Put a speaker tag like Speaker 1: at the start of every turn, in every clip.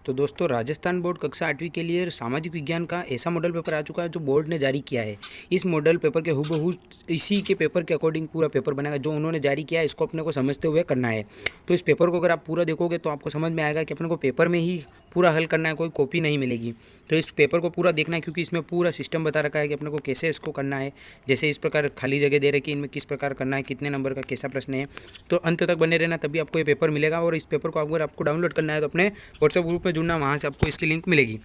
Speaker 1: तो दोस्तों राजस्थान बोर्ड कक्षा 8वीं के लिए सामाजिक विज्ञान का ऐसा मॉडल पेपर आ चुका है जो बोर्ड ने जारी किया है। इस मॉडल पेपर के हूबहू इसी के पेपर के अकॉर्डिंग पूरा पेपर बनेगा। जो उन्होंने जारी किया है इसको अपने को समझते हुए करना है। तो इस पेपर को अगर आप पूरा देखोगे तो आपको समझ में आएगा कि अपने को पेपर में ही पूरा हल करना है, कोई कॉपी नहीं मिलेगी। तो इस पेपर को पूरा देखना है क्योंकि इसमें पूरा सिस्टम बता रखा है कि अपने को कैसे इसको करना है। जैसे इस प्रकार खाली जगह दे रखी है, इनमें किस प्रकार करना है, कितने नंबर का कैसा प्रश्न है। तो अंत तक बने रहना, तभी आपको ये पेपर मिलेगा। और इस पेपर को अगर आपको डाउनलोड करना है तो अपने व्हाट्सएप ग्रुप में जुड़ना, वहाँ से आपको इसकी लिंक मिलेगी।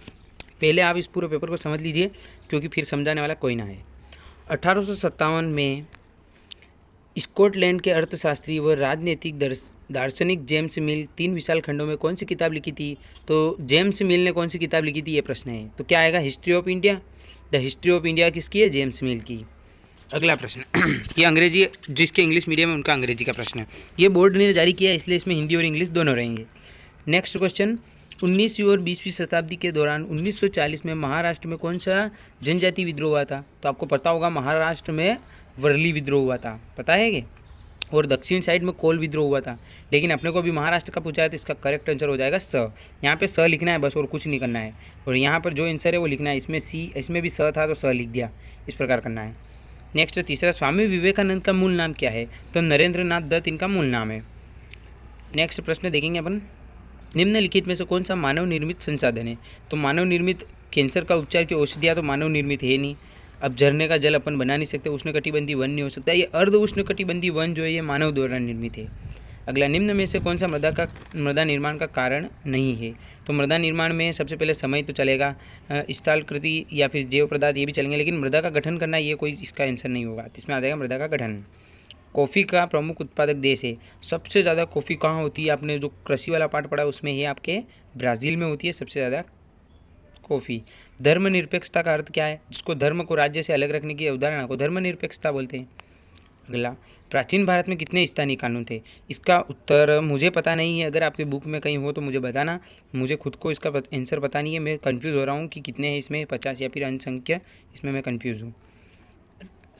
Speaker 1: पहले आप इस पूरे पेपर को समझ लीजिए क्योंकि फिर समझाने वाला कोई ना है। 1857 में स्कॉटलैंड के अर्थशास्त्री व राजनीतिक दार्शनिक जेम्स मिल 3 विशाल खंडों में कौन सी किताब लिखी थी? तो जेम्स मिल ने कौन सी किताब लिखी थी, ये प्रश्न है। तो क्या आएगा? History of India. The history of India किसकी है? जेम्स मिल की। अगला प्रश्न ये अंग्रेजी, जिसके इंग्लिश मीडियम है उनका अंग्रेजी का प्रश्न है। ये बोर्ड ने जारी किया है इसलिए इसमें हिंदी और इंग्लिश दोनों रहेंगे। नेक्स्ट क्वेश्चन, 19वीं और 20वीं शताब्दी के दौरान 1940 में महाराष्ट्र में कौन सा जनजाति विद्रोह हुआ था? तो आपको पता होगा महाराष्ट्र में वर्ली विद्रोह हुआ था, पता है कि? और दक्षिण साइड में कोल विद्रोह हुआ था। लेकिन अपने को भी महाराष्ट्र का पूछा है तो इसका करेक्ट आंसर हो जाएगा स। यहाँ पे स लिखना है बस, और कुछ नहीं करना है। और यहाँ पर जो आंसर है वो लिखना है। इसमें सी, इसमें भी स था तो स लिख दिया, इस प्रकार करना है। नेक्स्ट तीसरा, स्वामी विवेकानंद का मूल नाम क्या है? तो नरेंद्र नाथ दत्त इनका मूल नाम है। नेक्स्ट प्रश्न देखेंगे अपन, निम्नलिखित में से कौन सा मानव निर्मित संसाधन है? तो मानव निर्मित कैंसर का उपचार की औषधियाँ तो मानव निर्मित है नहीं। अब झरने का जल अपन बना नहीं सकते, उष्णकटिबंधीय वन नहीं हो सकता। ये अर्ध उष्णकटिबंधीय वन जो है ये मानव द्वारा निर्मित है। अगला, निम्न में से कौन सा मृदा निर्माण का कारण नहीं है? तो मृदा निर्माण में सबसे पहले समय तो चलेगा, स्थलाकृति या फिर जैव पदार्थ ये भी चलेंगे, लेकिन मृदा का गठन करना ये कोई इसका आंसर नहीं होगा। इसमें आ जाएगा मृदा का गठन। कॉफ़ी का प्रमुख उत्पादक देश है। सबसे ज़्यादा कॉफ़ी कहाँ होती है? आपने जो कृषि वाला पार्ट पढ़ा उसमें ही आपके ब्राज़ील में होती है सबसे ज़्यादा कॉफ़ी। धर्मनिरपेक्षता का अर्थ क्या है? जिसको धर्म को राज्य से अलग रखने की अवधारणा को धर्मनिरपेक्षता बोलते हैं। अगला, प्राचीन भारत में कितने स्थानीय कानून थे? इसका उत्तर मुझे पता नहीं है, अगर आपके बुक में कहीं हो तो मुझे बताना। मुझे खुद को इसका आंसर पता नहीं है, मैं कंफ्यूज हो रहा हूँ कि कितने हैं इसमें, 50 या फिर अन्य संख्या, इसमें मैं कंफ्यूज हूँ।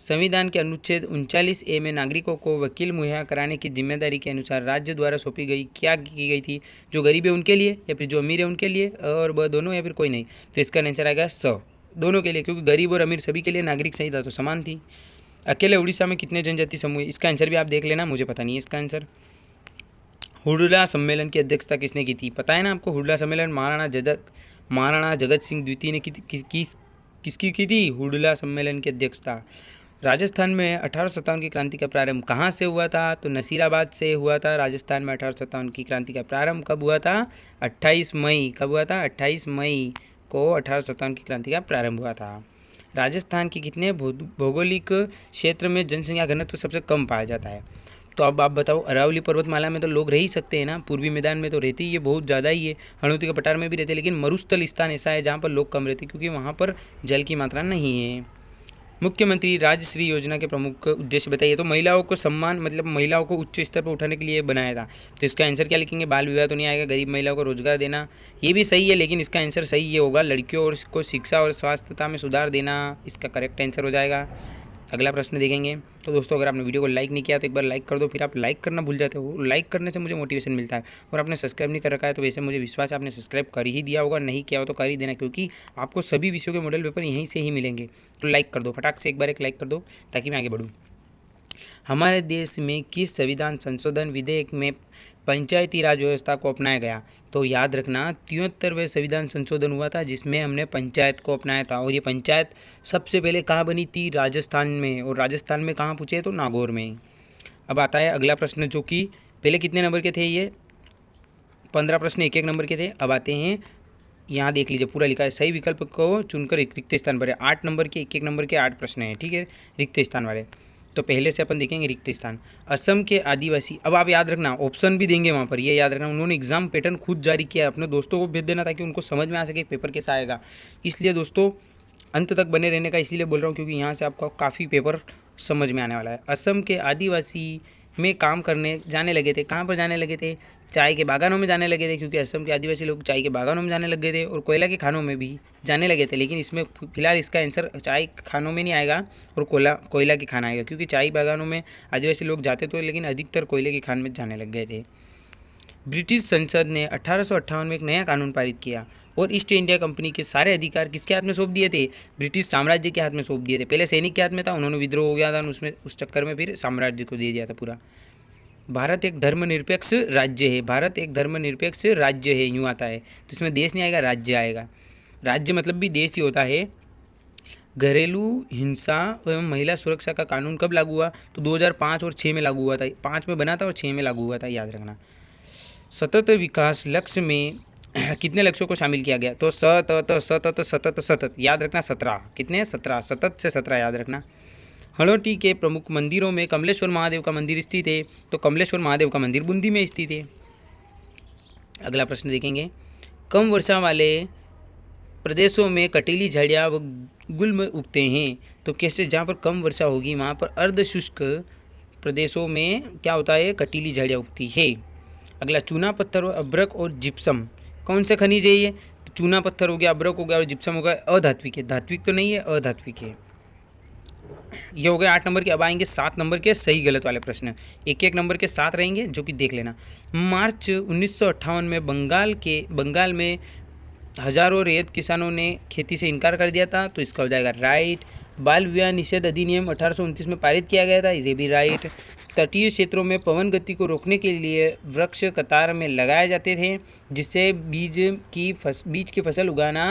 Speaker 1: संविधान के अनुच्छेद 39A में नागरिकों को वकील मुहैया कराने की जिम्मेदारी के अनुसार राज्य द्वारा सौंपी गई क्या की गई थी? जो गरीब है उनके लिए या फिर जो अमीर है उनके लिए, और ब दोनों या फिर कोई नहीं? तो इसका आंसर आएगा स, दोनों के लिए, क्योंकि गरीब और अमीर सभी के लिए नागरिक संहिता तो समान थी। अकेले उड़ीसा में कितने जनजाति समूह? इसका आंसर भी आप देख लेना, मुझे पता नहीं है इसका आंसर। हुडला सम्मेलन की अध्यक्षता किसने की थी? पता है ना आपको, हुडला सम्मेलन महाराणा जगत सिंह द्वितीय ने किसकी की थी? हुडला सम्मेलन की अध्यक्षता। राजस्थान में 1857 की क्रांति का प्रारंभ कहाँ से हुआ था? तो नसीराबाद से हुआ था। राजस्थान में 1857 की क्रांति का प्रारंभ कब हुआ था? 28 मई। कब हुआ था? 28 मई को 1857 की क्रांति का प्रारंभ हुआ था। राजस्थान के कितने भौगोलिक क्षेत्र में जनसंख्या घनत्व सबसे कम पाया जाता है? तो अब आप बताओ, अरावली पर्वतमाला में तो लोग रह ही सकते हैं ना, पूर्वी मैदान में तो रहते ही ये बहुत ज़्यादा ही है, हनौती के पठार में भी रहते हैं, लेकिन मरुस्थल स्थान ऐसा है जहाँ पर लोग कम रहते हैं क्योंकि वहाँ पर जल की मात्रा नहीं है। मुख्यमंत्री राजश्री योजना के प्रमुख उद्देश्य बताइए। तो महिलाओं को सम्मान, मतलब महिलाओं को उच्च स्तर पर उठाने के लिए बनाया था। तो इसका आंसर क्या लिखेंगे? बाल विवाह तो नहीं आएगा। गरीब महिलाओं को रोजगार देना, ये भी सही है, लेकिन इसका आंसर सही ये होगा, लड़कियों को शिक्षा और स्वास्थ्यता में सुधार देना, इसका करेक्ट आंसर हो जाएगा। अगला प्रश्न देखेंगे। तो दोस्तों अगर आपने वीडियो को लाइक नहीं किया तो एक बार लाइक कर दो, फिर आप लाइक करना भूल जाते हो, लाइक करने से मुझे मोटिवेशन मिलता है। और आपने सब्सक्राइब नहीं कर रखा है तो वैसे मुझे विश्वास है आपने सब्सक्राइब कर ही दिया होगा, नहीं किया हो तो कर ही देना, क्योंकि आपको सभी विषयों के मॉडल पेपर यहीं से ही मिलेंगे। तो लाइक कर दो, फटाक से एक बार एक लाइक कर दो ताकि मैं आगे बढ़ूँ। हमारे देश में किस संविधान संशोधन विधेयक में पंचायती राज व्यवस्था को अपनाया गया? तो याद रखना 73वें संविधान संशोधन हुआ था जिसमें हमने पंचायत को अपनाया था। और ये पंचायत सबसे पहले कहाँ बनी थी? राजस्थान में। और राजस्थान में कहाँ पूछे? तो नागौर में। अब आता है अगला प्रश्न, जो कि पहले कितने नंबर के थे? ये 15 प्रश्न एक नंबर के थे। अब आते हैं, यहाँ देख लीजिए पूरा लिखा है, सही विकल्प को चुनकर रिक्त स्थान भरे। 8 नंबर के, एक नंबर के 8 प्रश्न हैं, ठीक है, रिक्त स्थान वाले। तो पहले से अपन देखेंगे रिक्त स्थान। असम के आदिवासी, अब आप याद रखना ऑप्शन भी देंगे वहाँ पर, ये याद रखना उन्होंने एग्जाम पैटर्न खुद जारी किया है, अपने दोस्तों को भेज देना ताकि उनको समझ में आ सके पेपर कैसा आएगा। इसलिए दोस्तों अंत तक बने रहने का इसलिए बोल रहा हूँ क्योंकि यहाँ से आपका काफ़ी पेपर समझ में आने वाला है। असम के आदिवासी में काम करने जाने लगे थे। कहाँ पर जाने लगे थे? चाय के बागानों में जाने लगे थे, क्योंकि असम के आदिवासी लोग चाय के बागानों में जाने लग गए थे, और कोयला के खानों में भी जाने लगे थे। लेकिन इसमें फिलहाल इसका आंसर चाय खानों में नहीं आएगा और कोयला के खाना आएगा, क्योंकि चाय बागानों में आदिवासी लोग जाते थे लेकिन अधिकतर कोयले के खान में जाने लग गए थे। ब्रिटिश संसद ने 1858 में एक नया कानून पारित किया और ईस्ट इंडिया कंपनी के सारे अधिकार किसके हाथ में सौंप दिए थे? ब्रिटिश साम्राज्य के हाथ में सौंप दिए थे। पहले सैनिक के हाथ में था, उन्होंने विद्रोह हो गया था, उसमें उस चक्कर में फिर साम्राज्य को दे दिया था पूरा। भारत एक धर्मनिरपेक्ष राज्य है। भारत एक धर्मनिरपेक्ष राज्य है, यूँ आता है, तो इसमें देश नहीं आएगा, राज्य आएगा। राज्य मतलब भी देश ही होता है। घरेलू हिंसा एवं महिला सुरक्षा का कानून कब लागू हुआ? तो 2005 और 6 में लागू हुआ था। 5 में बना था और 6 में लागू हुआ था, याद रखना। सतत विकास लक्ष्य में कितने लक्ष्यों को शामिल किया गया? तो सतत सतत सतत सतत, याद रखना 17। कितने? 17। सतत से 17 याद रखना। हड़ौती के प्रमुख मंदिरों में कमलेश्वर महादेव का मंदिर स्थित है, तो कमलेश्वर महादेव का मंदिर बूंदी में स्थित है। अगला प्रश्न देखेंगे। कम वर्षा वाले प्रदेशों में कटीली झाड़ियाँ व गुल्म उगते हैं, तो कैसे? जहाँ पर कम वर्षा होगी वहाँ पर अर्धशुष्क प्रदेशों में क्या होता है? कटीली झाड़ियाँ उगती है। अगला, चूना पत्थर और अभ्रक और जिप्सम कौन से खनिज है ये? तो चूना पत्थर हो गया, अभ्रक हो गया और जिप्सम हो गया अधात्विक है। धात्विक तो नहीं है, अधात्विक है। ये हो गए 8 नंबर के। अब आएंगे 7 नंबर के सही गलत वाले प्रश्न। एक एक नंबर के 7 रहेंगे, जो कि देख लेना। मार्च 1958 में बंगाल में हजारों रैयत किसानों ने खेती से इनकार कर दिया था, तो इसका हो जाएगा राइट। बाल विवाह निषेध अधिनियम 1829 में पारित किया गया था, इसे भी राइट। तटीय क्षेत्रों में पवन गति को रोकने के लिए वृक्ष कतार में लगाए जाते थे, जिससे बीज की फसल उगाना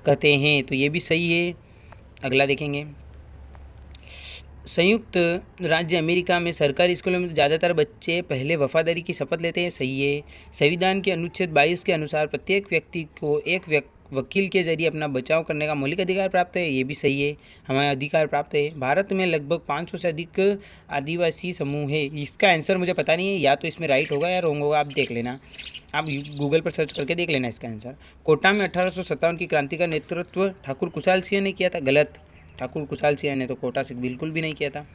Speaker 1: कहते हैं, तो ये भी सही है। अगला देखेंगे। संयुक्त राज्य अमेरिका में सरकारी स्कूलों में ज़्यादातर बच्चे पहले वफादारी की शपथ लेते हैं, सही है। संविधान के अनुच्छेद 22 के अनुसार प्रत्येक व्यक्ति को एक वकील के जरिए अपना बचाव करने का मौलिक अधिकार प्राप्त है, ये भी सही है, हमें अधिकार प्राप्त है। भारत में लगभग 500 से अधिक आदिवासी समूह है। इसका आंसर मुझे पता नहीं है, या तो इसमें राइट होगा या रॉन्ग होगा, आप देख लेना, आप गूगल पर सर्च करके देख लेना इसका आंसर। कोटा में 1857 की क्रांति का नेतृत्व ठाकुर कुशाल सिंह ने किया था, गलत। ठाकुर कुशाल सिंह ने तो कोटा से बिल्कुल भी नहीं किया था।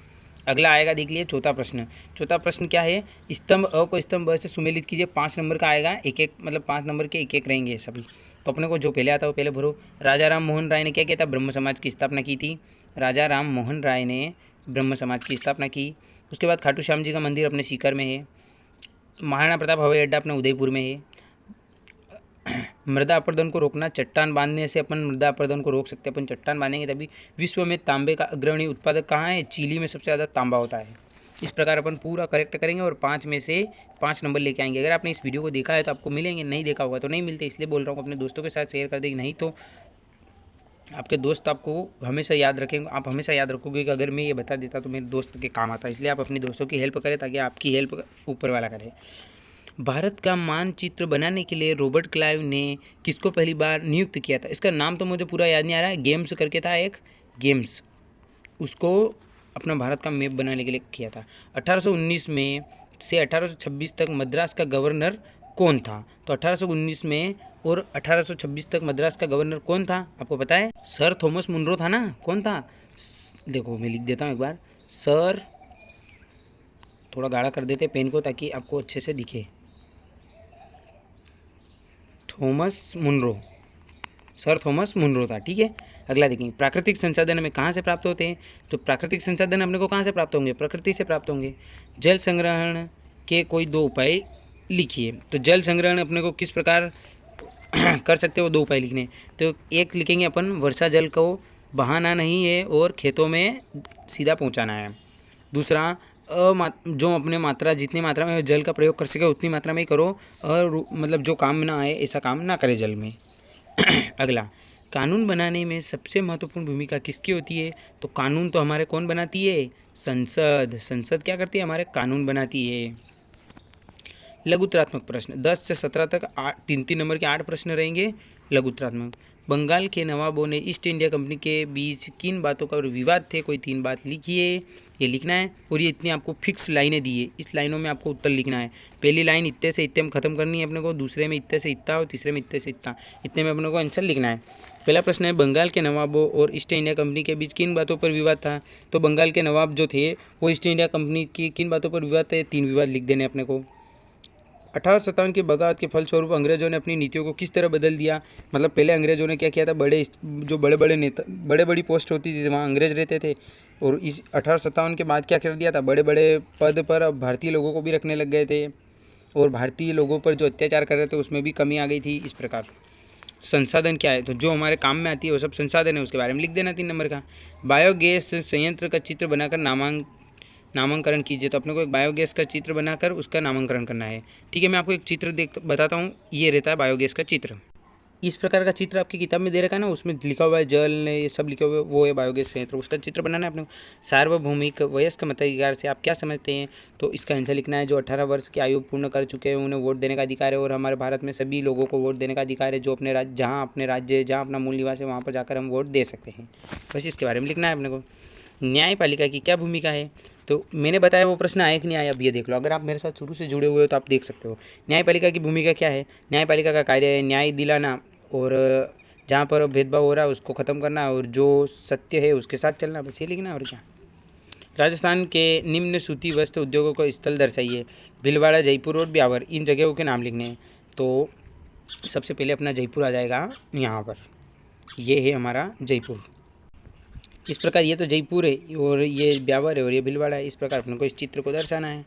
Speaker 1: अगला आएगा, देख लिए चौथा प्रश्न। चौथा प्रश्न क्या है? स्तंभ अ को स्तंभ ब से सुमेलित कीजिए। 5 नंबर का आएगा, एक एक मतलब 5 नंबर के एक एक रहेंगे सभी, तो अपने को जो पहले आता है वो पहले भरो। राजा राम मोहन राय ने क्या किया था? ब्रह्म समाज की स्थापना की थी। राजा राम मोहन राय ने ब्रह्म समाज की स्थापना की। उसके बाद खाटू श्याम जी का मंदिर अपने सीकर में है। महाराणा प्रताप हवाई अड्डा अपने उदयपुर में है। मृदा अपरदन को रोकना, चट्टान बांधने से अपन मृदा अपरदन को रोक सकते हैं। अपन चट्टान बांधेंगे तभी। विश्व में तांबे का अग्रणी उत्पादक कहाँ है? चिली में सबसे ज़्यादा तांबा होता है। इस प्रकार अपन पूरा करेक्ट करेंगे और 5 में से 5 नंबर लेके आएंगे। अगर आपने इस वीडियो को देखा है तो आपको मिलेंगे, नहीं देखा होगा तो नहीं मिलते, इसलिए बोल रहा हूँ अपने दोस्तों के साथ शेयर कर देंगे, नहीं तो आपके दोस्त आपको हमेशा याद रखेंगे। आप हमेशा याद रखोगे कि अगर मैं ये बता देता तो मेरे दोस्त के काम आता, इसलिए आप अपने दोस्तों की हेल्प करें ताकि आपकी हेल्प ऊपर वाला करे। भारत का मानचित्र बनाने के लिए रॉबर्ट क्लाइव ने किसको पहली बार नियुक्त किया था? इसका नाम तो मुझे पूरा याद नहीं आ रहा है, गेम्स करके था एक, गेम्स, उसको अपना भारत का मैप बनाने के लिए किया था। 1819 में से 1826 तक मद्रास का गवर्नर कौन था? तो 1819 में और 1826 तक मद्रास का गवर्नर कौन था, आपको पता है? सर थॉमस मुनरो था ना। कौन था? देखो मैं लिख देता हूँ एक बार, सर, थोड़ा गाढ़ा कर देते पेन को ताकि आपको अच्छे से दिखे, Thomas Munro, sir Thomas Munro था, ठीक है। अगला देखेंगे, प्राकृतिक संसाधन हमें कहाँ से प्राप्त होते हैं? तो प्राकृतिक संसाधन अपने को कहाँ से प्राप्त होंगे? प्रकृति से प्राप्त होंगे। जल संग्रहण के कोई 2 उपाय लिखिए। तो जल संग्रहण अपने को किस प्रकार कर सकते हो? 2 उपाय लिखने। तो एक लिखेंगे अपन, वर्षा जल को बहाना नहीं है और खेतों में सीधा पहुँचाना है। दूसरा, जो अपने मात्रा, जितनी मात्रा में जल का प्रयोग कर सके उतनी मात्रा में ही करो, और मतलब जो काम ना आए ऐसा काम ना करे जल में। अगला, कानून बनाने में सबसे महत्वपूर्ण भूमिका किसकी होती है? तो कानून तो हमारे कौन बनाती है? संसद। संसद क्या करती है? हमारे कानून बनाती है। लघुत्तरात्मक प्रश्न 10 से 17 तक 3-3 नंबर के 8 प्रश्न रहेंगे लघुत्तरात्मक। बंगाल के नवाबों ने ईस्ट इंडिया कंपनी के बीच किन बातों का विवाद थे? कोई 3 बात लिखिए, ये लिखना है। और ये इतनी आपको फिक्स लाइनें दी है, इस लाइनों में आपको उत्तर लिखना है। पहली लाइन इतने से इतने में ख़त्म करनी है अपने को, दूसरे में इतने से इतना और तीसरे में इतने से इतना, इतने में अपने को आंसर लिखना है। पहला प्रश्न है, बंगाल के नवाबों और ईस्ट इंडिया कंपनी के बीच किन बातों पर विवाद था? तो बंगाल के नवाब जो थे वो ईस्ट इंडिया कंपनी की किन बातों पर विवाद थे? 3 विवाद लिख देने अपने को। 1857 की बगावत के फलस्वरूप अंग्रेजों ने अपनी नीतियों को किस तरह बदल दिया? मतलब पहले अंग्रेजों ने क्या किया था? बड़े बड़े नेता, बड़े बड़ी पोस्ट होती थी वहाँ अंग्रेज रहते थे, और इस 1857 के बाद क्या कर दिया था? बड़े बड़े पद पर अब भारतीय लोगों को भी रखने लग गए थे। और भारतीय लोगों पर जो अत्याचार कर रहे थे उसमें भी कमी आ गई थी। इस प्रकार संसाधन क्या है, तो जो हमारे काम में आती है वो सब संसाधन है, उसके बारे में लिख देना 3 नंबर का। बायोगैस संयंत्र का चित्र बनाकर नामांकन कीजिए, तो अपने को एक बायोगैस का चित्र बनाकर उसका नामांकन करना है। ठीक है, मैं आपको एक चित्र बताता हूँ। ये रहता है बायोगैस का चित्र। इस प्रकार का चित्र आपकी किताब में दे रखा है ना, उसमें लिखा हुआ है जल ने ये सब लिखे हुए, वो है बायोगैस संयंत्र, उसका चित्र बनाना है अपने को। सार्वभौमिक वयस्क मताधिकार से आप क्या समझते हैं, तो इसका आंसर लिखना है जो 18 वर्ष की आयु पूर्ण कर चुके हैं उन्हें वोट देने का अधिकार है। और हमारे भारत में सभी लोगों को वोट देने का अधिकार है, जो अपने राज्य जहाँ अपना मूल निवास है वहाँ पर जाकर हम वोट दे सकते हैं। बस इसके बारे में लिखना है अपने को। न्यायपालिका की क्या भूमिका है, तो मैंने बताया वो प्रश्न आया कि नहीं आया, अब ये देख लो। अगर आप मेरे साथ शुरू से जुड़े हुए हो तो आप देख सकते हो। न्यायपालिका की भूमिका क्या है, न्यायपालिका का कार्य है न्याय दिलाना, और जहाँ पर भेदभाव हो रहा है उसको ख़त्म करना, और जो सत्य है उसके साथ चलना, बस ये लिखना। और क्या, राजस्थान के निम्न सूती वस्त्र उद्योगों को स्थल दर्शाइए। भीलवाड़ा, जयपुर और ब्यावर, इन जगहों के नाम लिखने हैं। तो सबसे पहले अपना जयपुर आ जाएगा यहाँ पर, ये है हमारा जयपुर। इस प्रकार ये तो जयपुर है और ये ब्यावर है और ये भीलवाड़ा है। इस प्रकार अपने को इस चित्र को दर्शाना है।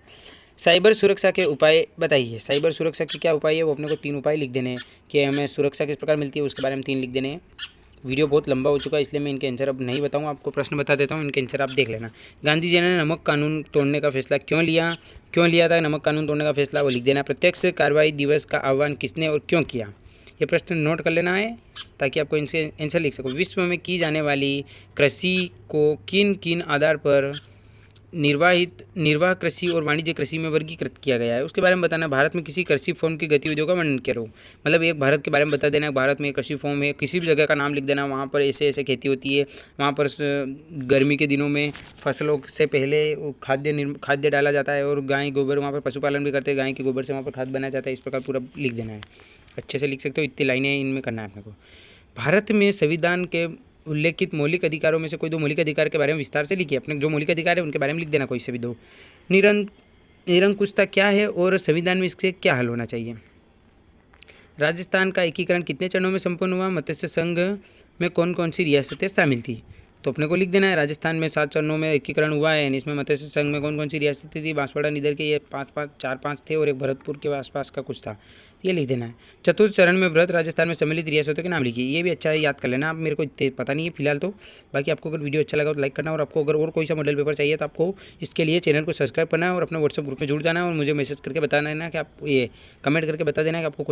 Speaker 1: साइबर सुरक्षा के उपाय बताइए। साइबर सुरक्षा के क्या उपाय है, वो अपने को 3 उपाय लिख देने हैं कि हमें सुरक्षा किस प्रकार मिलती है, उसके बारे में 3 लिख देने हैं। वीडियो बहुत लंबा हो चुका है इसलिए मैं इनके आंसर अब नहीं बताऊंगा, आपको प्रश्न बता देता हूँ, इनके आंसर आप देख लेना। गांधी जी ने नमक कानून तोड़ने का फैसला क्यों लिया था नमक कानून तोड़ने का फैसला, वो लिख देना। प्रत्यक्ष कार्रवाई दिवस का आह्वान किसने और क्यों किया, ये प्रश्न नोट कर लेना है ताकि आपको इनसे आंसर लिख सको। विश्व में की जाने वाली कृषि को किन किन आधार पर निर्वाह कृषि और वाणिज्य कृषि में वर्गीकृत किया गया है, उसके बारे में बताना। भारत में किसी कृषि फॉर्म की गतिविधियों का वर्णन करो, मतलब एक भारत के बारे में बता देना। भारत में कृषि फॉर्म है, किसी भी जगह का नाम लिख देना, वहाँ पर ऐसे ऐसे खेती होती है, वहाँ पर गर्मी के दिनों में फसलों से पहले खाद्य डाला जाता है, और गाय गोबर, वहाँ पर पशुपालन भी करते हैं, गाय के गोबर से वहाँ पर खाद बनाया जाता है। इस प्रकार पूरा लिख देना है, अच्छे से लिख सकते हो, इतनी लाइनें इनमें करना है अपने को। भारत में संविधान के उल्लेखित मौलिक अधिकारों में से कोई 2 मौलिक अधिकार के बारे में विस्तार से लिखिए। अपने जो मौलिक अधिकार है उनके बारे में लिख देना, कोई से भी 2। निरंकुशता क्या है और संविधान में इससे क्या हल होना चाहिए। राजस्थान का एकीकरण कितने चरणों में संपन्न हुआ, मत्स्य संघ में कौन कौन सी रियासतें शामिल थी, तो अपने को लिख देना है। राजस्थान में 7 चरणों में एकीकरण हुआ है, इसमें मत्स्य संघ में कौन कौन सी रियासतें थी, बांसवाड़ा निधर के ये 4-5 थे और एक भरतपुर के आसपास का कुछ था, ये लिख देना है। चतुर्थ चरण में वृहत राजस्थान में सम्मिलित रियासतों के नाम लिखिए, ये भी अच्छा है, याद कर लेना आप, मेरे को इतने पता नहीं है फिलहाल तो। बाकी आपको अगर वीडियो अच्छा लगा तो लाइक करना, और आपको अगर और कोई सा मॉडल पेपर चाहिए तो आपको इसके लिए चैनल को सब्सक्राइब करना है और अपना व्हाट्सएप ग्रुप में जुड़ जाना है, और मुझे मैसेज करके बता देना कि आप ये कमेंट करके बता देना कि आपको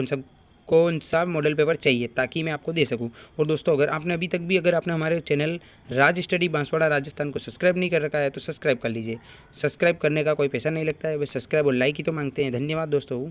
Speaker 1: कौन सा मॉडल पेपर चाहिए, ताकि मैं आपको दे सकूं। और दोस्तों, अगर आपने अभी तक भी अगर हमारे चैनल राज स्टडी बांसवाड़ा राजस्थान को सब्सक्राइब नहीं कर रखा है तो सब्सक्राइब कर लीजिए। सब्सक्राइब करने का कोई पैसा नहीं लगता है, बस सब्सक्राइब और लाइक ही तो मांगते हैं। धन्यवाद दोस्तों।